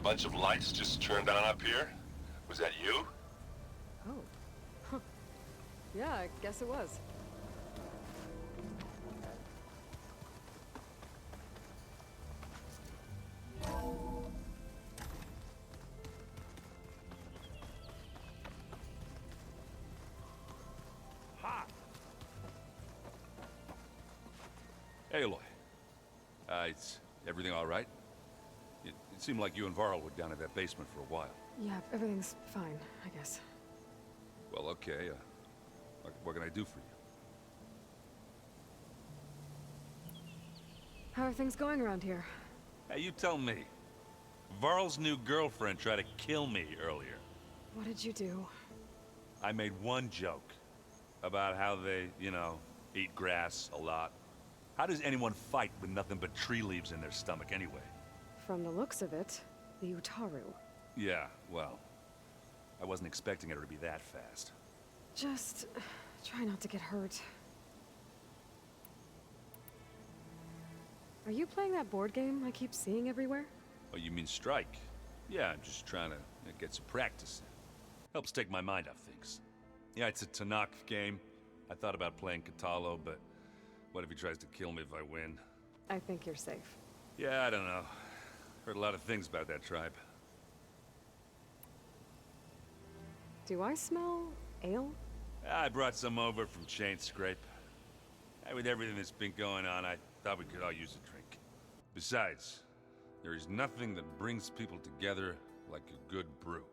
bunch of lights just turned on up here? Was that you? Oh. Huh. Yeah, I guess it was. Ha! Hey, Aloy. Is everything all right? It seemed like you and Varl were down in that basement for a while. Yeah, everything's fine, I guess. Well, okay. What can I do for you? How are things going around here? Hey, you tell me. Varl's new girlfriend tried to kill me earlier. What did you do? I made one joke about how they, eat grass a lot. How does anyone fight with nothing but tree leaves in their stomach anyway? From the looks of it, the Utaru. Yeah, well, I wasn't expecting her to be that fast. Just try not to get hurt. Are you playing that board game I keep seeing everywhere? Oh, you mean Strike? Yeah, I'm just trying to get some practice in. Helps take my mind off things. Yeah, it's a Tanakh game. I thought about playing Katalo, but what if he tries to kill me if I win? I think you're safe. Yeah, I don't know. Heard a lot of things about that tribe. Do I smell ale? I brought some over from Chain Scrape. With everything that's been going on, I thought we could all use a drink. Besides, there is nothing that brings people together like a good brew.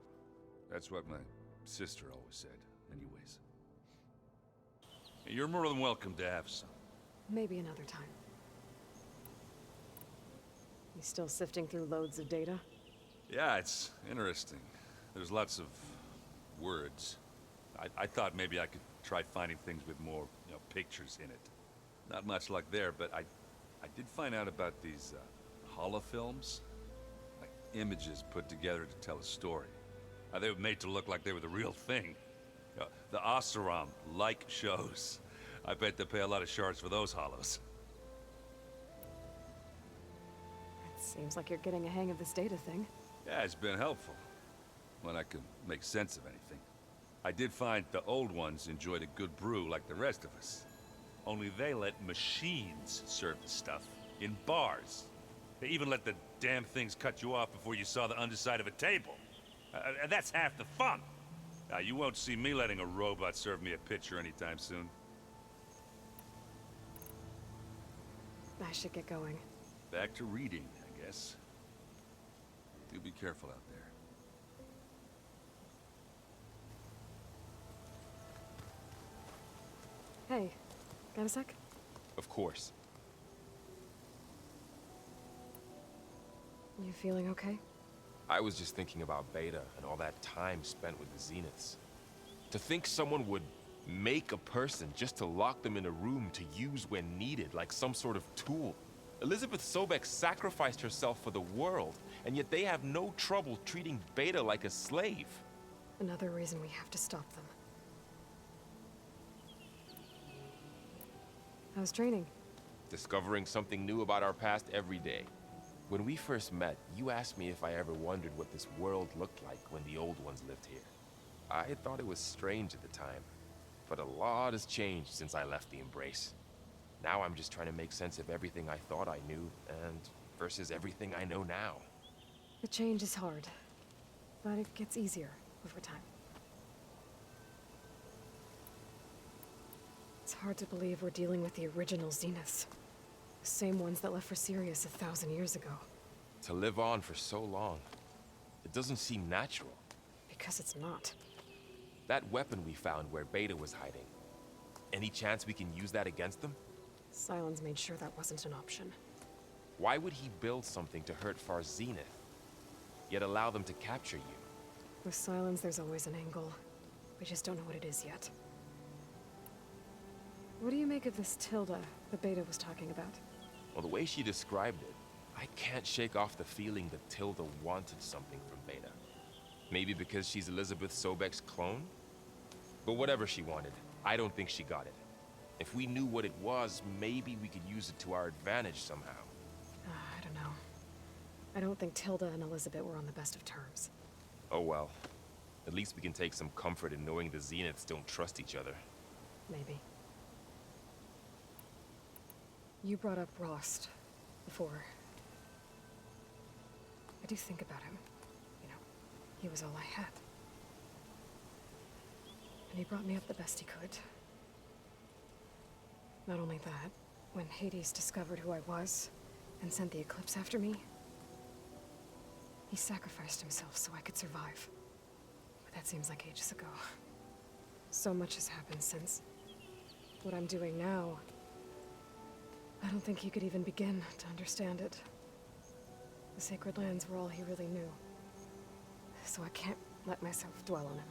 That's what my sister always said, anyways. You're more than welcome to have some. Maybe another time. You still sifting through loads of data? Yeah, it's interesting. There's lots of words. I thought maybe I could try finding things with more, pictures in it. Not much luck there, but I did find out about these holofilms. Like images put together to tell a story. They were made to look like they were the real thing. The Oseram-like shows. I bet they pay a lot of shards for those hollows. It seems like you're getting a hang of this data thing. Yeah, it's been helpful. When I can make sense of anything. I did find the old ones enjoyed a good brew like the rest of us. Only they let machines serve the stuff in bars. They even let the damn things cut you off before you saw the underside of a table. And that's half the fun. You won't see me letting a robot serve me a pitcher anytime soon. I should get going. Back to reading, I guess. Do be careful out there. Hey, got a sec? Of course. You feeling okay? I was just thinking about Beta and all that time spent with the Zeniths. To think someone would make a person just to lock them in a room to use when needed, like some sort of tool. Elizabeth Sobek sacrificed herself for the world, and yet they have no trouble treating Beta like a slave. Another reason we have to stop them. How's training? Discovering something new about our past every day. When we first met, you asked me if I ever wondered what this world looked like when the old ones lived here. I thought it was strange at the time, but a lot has changed since I left the Embrace. Now I'm just trying to make sense of everything I thought I knew, and versus everything I know now. The change is hard, but it gets easier over time. It's hard to believe we're dealing with the original Zeniths. The same ones that left for Sirius 1,000 years ago. To live on for so long, it doesn't seem natural. Because it's not. That weapon we found where Beta was hiding, any chance we can use that against them? Sylens made sure that wasn't an option. Why would he build something to hurt Far Zenith, yet allow them to capture you? With Sylens, there's always an angle. We just don't know what it is yet. What do you make of this Tilda the Beta was talking about? Well, the way she described it, I can't shake off the feeling that Tilda wanted something from Beta. Maybe because she's Elizabeth Sobek's clone? But whatever she wanted, I don't think she got it. If we knew what it was, maybe we could use it to our advantage somehow. I don't know. I don't think Tilda and Elizabeth were on the best of terms. Oh well. At least we can take some comfort in knowing the Zeniths don't trust each other. Maybe. You brought up Rost before. I do think about him. You know, he was all I had. And he brought me up the best he could. Not only that, when Hades discovered who I was and sent the Eclipse after me, he sacrificed himself so I could survive. But that seems like ages ago. So much has happened since. What I'm doing now, I don't think he could even begin to understand it. The Sacred Lands were all he really knew. So I can't let myself dwell on him.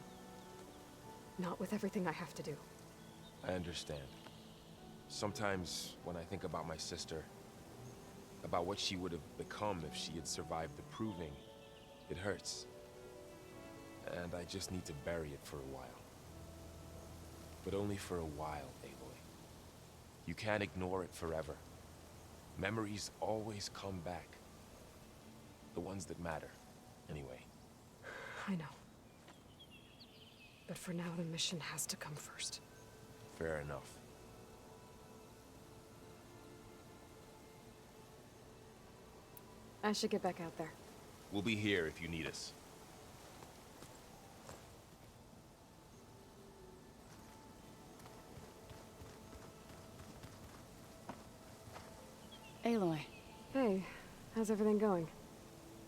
Not with everything I have to do. I understand. Sometimes, when I think about my sister, about what she would have become if she had survived the Proving, it hurts. And I just need to bury it for a while. But only for a while, Aloy. You can't ignore it forever. Memories always come back. The ones that matter, anyway. I know. But for now, the mission has to come first. Fair enough. I should get back out there. We'll be here if you need us. Aloy, Hey, how's everything going?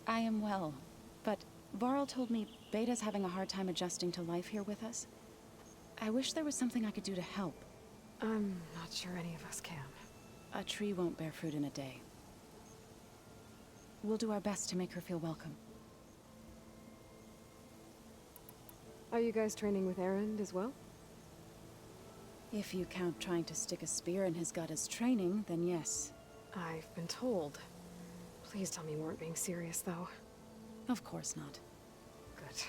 I am well, but Varl told me Beta's having a hard time adjusting to life here with us. I wish there was something I could do to help. I'm not sure any of us can. A tree won't bear fruit in a day. We'll do our best to make her feel welcome. Are you guys training with Erend as well? If you count trying to stick a spear in his gut as training, then yes. I've been told. Please tell me you weren't being serious, though. Of course not. Good.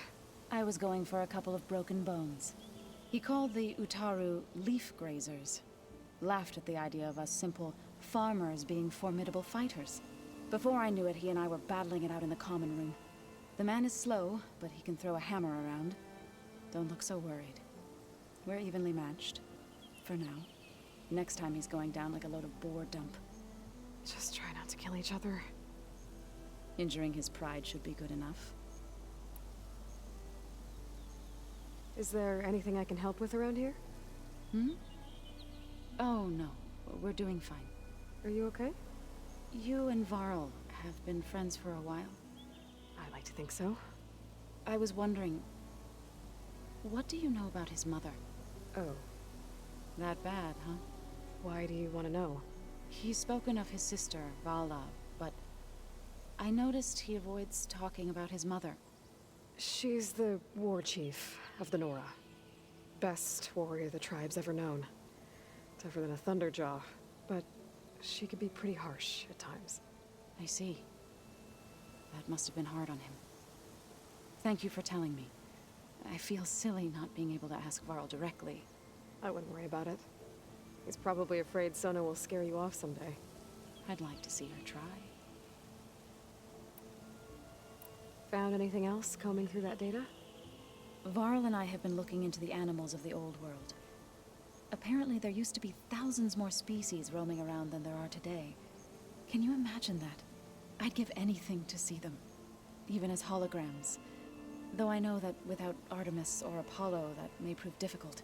I was going for a couple of broken bones. He called the Utaru leaf grazers. Laughed at the idea of us simple farmers being formidable fighters. Before I knew it, he and I were battling it out in the common room. The man is slow, but he can throw a hammer around. Don't look so worried. We're evenly matched. For now. Next time he's going down like a load of boar dump. Just try not to kill each other. Injuring his pride should be good enough. Is there anything I can help with around here? Hmm? Oh, no. We're doing fine. Are you okay? You and Varl have been friends for a while. I like to think so. I was wondering, what do you know about his mother? Oh, That bad, huh? why do you want to know? He's spoken of his sister, Vala, but I noticed he avoids talking about his mother. She's the war chief of the Nora. Best warrior the tribe's ever known. Tougher than a Thunderjaw, but she could be pretty harsh at times. I see. That must have been hard on him. Thank you for telling me. I feel silly not being able to ask Varl directly. I wouldn't worry about it. He's probably afraid Sona will scare you off someday. I'd like to see her try. Found anything else combing through that data? Varl and I have been looking into the animals of the old world. Apparently there used to be thousands more species roaming around than there are today. Can you imagine that? I'd give anything to see them, even as holograms. Though I know that without Artemis or Apollo, that may prove difficult.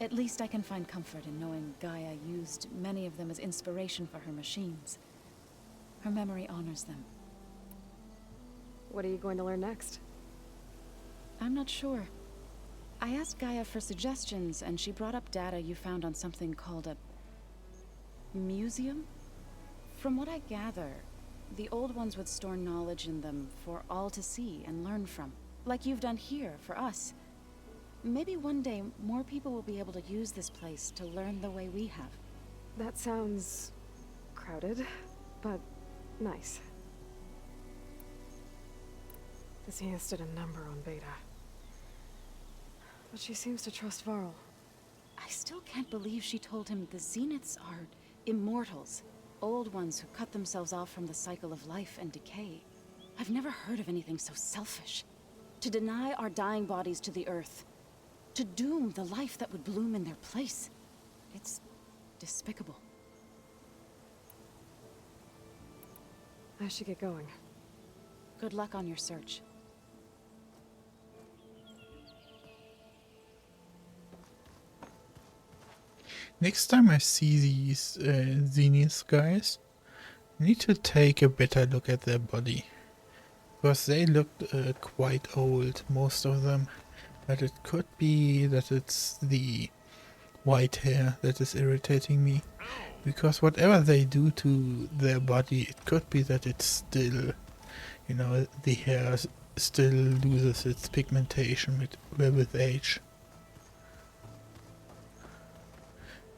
At least I can find comfort in knowing Gaia used many of them as inspiration for her machines. Her memory honors them. What are you going to learn next? I'm not sure. I asked Gaia for suggestions, and she brought up data you found on something called a museum? From what I gather, the old ones would store knowledge in them for all to see and learn from, like you've done here for us. Maybe one day more people will be able to use this place to learn the way we have. That sounds crowded, but nice. The Zenith did a number on Beta. But she seems to trust Varl. I still can't believe she told him the Zeniths are immortals. Old ones who cut themselves off from the cycle of life and decay. I've never heard of anything so selfish. To deny our dying bodies to the earth. To doom the life that would bloom in their place. It's despicable. I should get going. Good luck on your search. Next time I see these Zenith guys, I need to take a better look at their body. Because they looked quite old, most of them. But it could be that it's the white hair that is irritating me. Because whatever they do to their body, it could be that it's still, you know, the hair still loses its pigmentation with age.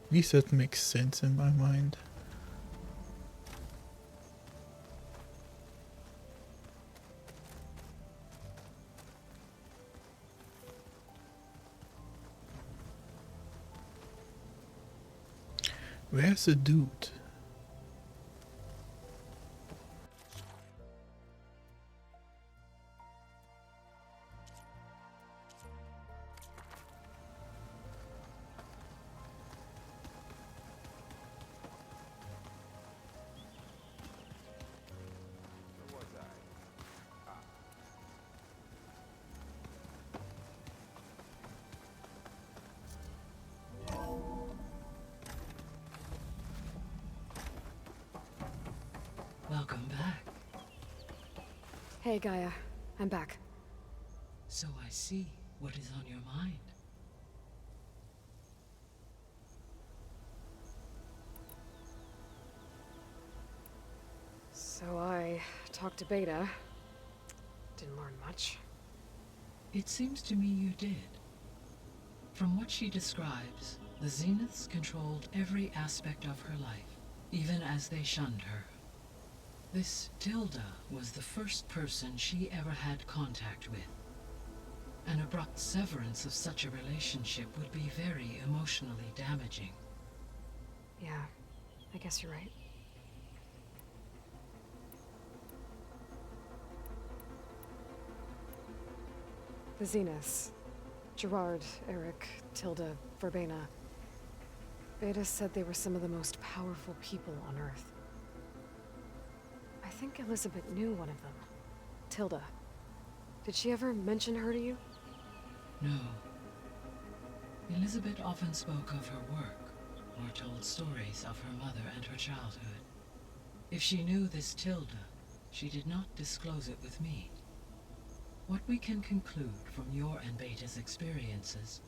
At least that makes sense in my mind. Where's the dude? Welcome back. Hey, Gaia. I'm back. So I see what is on your mind. So I talked to Beta. Didn't learn much. It seems to me you did. From what she describes, the Zeniths controlled every aspect of her life, even as they shunned her. This Tilda was the first person she ever had contact with. An abrupt severance of such a relationship would be very emotionally damaging. Yeah, I guess you're right. The Zeniths. Gerard, Eric, Tilda, Verbena. Beta said they were some of the most powerful people on Earth. I think Elizabeth knew one of them. Tilda. Did she ever mention her to you? No. Elizabeth often spoke of her work, or told stories of her mother and her childhood. If she knew this Tilda, she did not disclose it with me. What we can conclude from your and Beta's experiences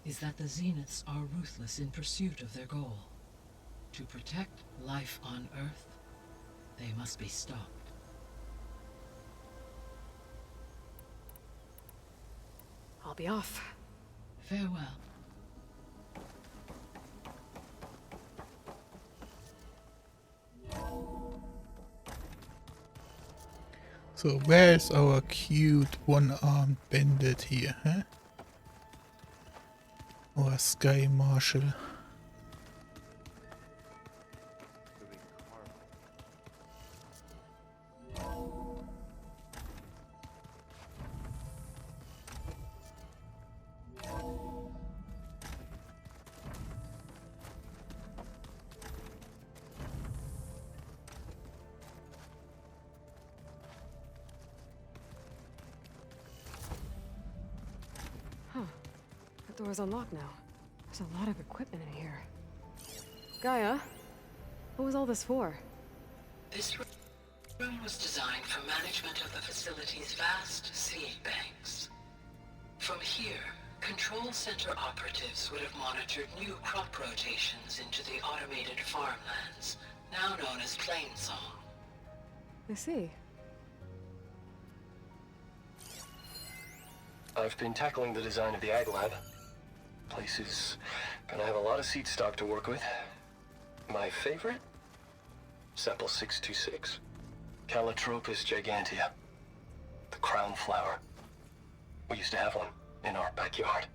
is that the Zeniths are ruthless in pursuit of their goal. To protect life on Earth, they must be stopped. I'll be off. Farewell. So where's our cute one-armed bandit here, huh? Or Sky Marshal? The door's unlocked now. There's a lot of equipment in here. Gaia, what was all this for? This room was designed for management of the facility's vast seed banks. From here, control center operatives would have monitored new crop rotations into the automated farmlands, now known as Plainsong. I see. I've been tackling the design of the Ag Lab. Place is gonna have a lot of seed stock to work with. My favorite? Sample 626. Calotropis gigantea. The crown flower. We used to have one in our backyard.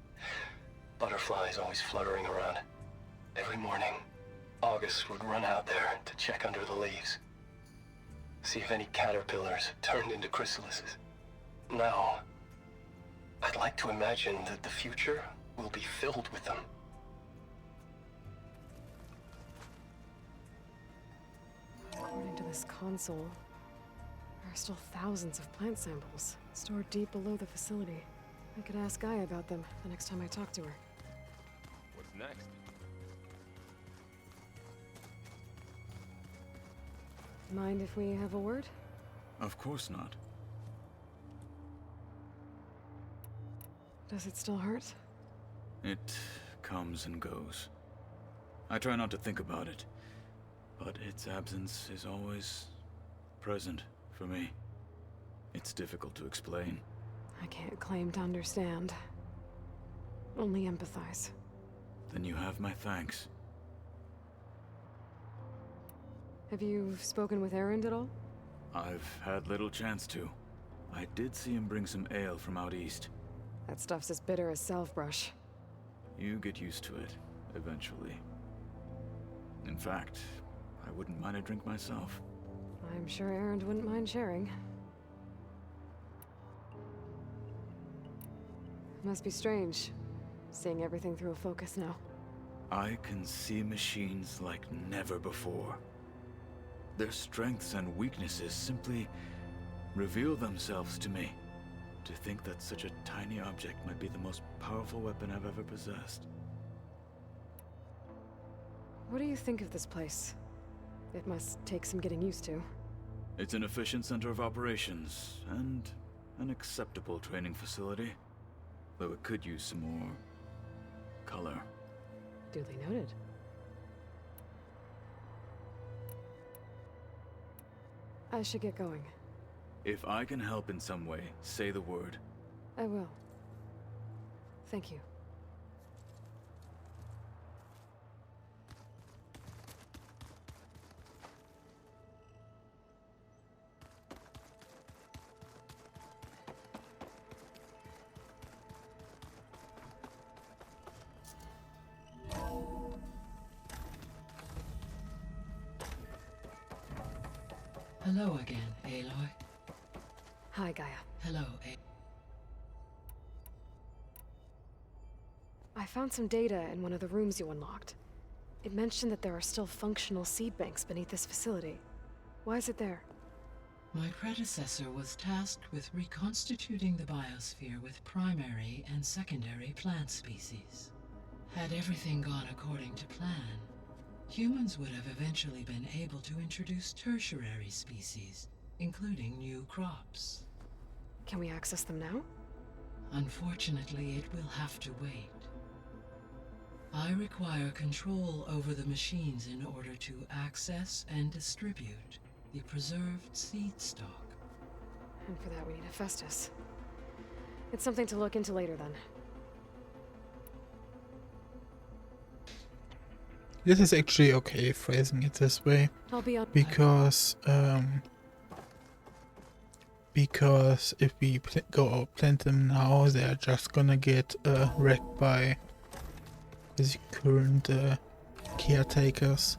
Butterflies always fluttering around. Every morning, August would run out there to check under the leaves. See if any caterpillars turned into chrysalises. Now, I'd like to imagine that the future will be filled with them. According to this console, there are still thousands of plant samples stored deep below the facility. I could ask Gaia about them the next time I talk to her. What's next? Mind if we have a word? Of course not. Does it still hurt? It comes and goes. I try not to think about it, but its absence is always present for me. It's difficult to explain. I can't claim to understand. Only empathize. Then you have my thanks. Have you spoken with Erend at all? I've had little chance to. I did see him bring some ale from out east. That stuff's as bitter as salve-brush. You get used to it, eventually. In fact, I wouldn't mind a drink myself. I'm sure Erend wouldn't mind sharing. Must be strange, seeing everything through a focus now. I can see machines like never before. Their strengths and weaknesses simply reveal themselves to me. To think that such a tiny object might be the most powerful weapon I've ever possessed. What do you think of this place? It must take some getting used to. It's an efficient center of operations, and an acceptable training facility. Though it could use some more color. Duly noted. I should get going. If I can help in some way, say the word. I will. Thank you. Hello again, Aloy. Hi, Gaia. Hello, I found some data in one of the rooms you unlocked. It mentioned that there are still functional seed banks beneath this facility. Why is it there? My predecessor was tasked with reconstituting the biosphere with primary and secondary plant species. Had everything gone according to plan, humans would have eventually been able to introduce tertiary species, including new crops. Can we access them now? Unfortunately, it will have to wait. I require control over the machines in order to access and distribute the preserved seed stock. And for that we need a Festus. It's something to look into later then. This is actually okay phrasing it this way. I'll be on. Because if we go out plant them now, they are just gonna get wrecked by the current caretakers.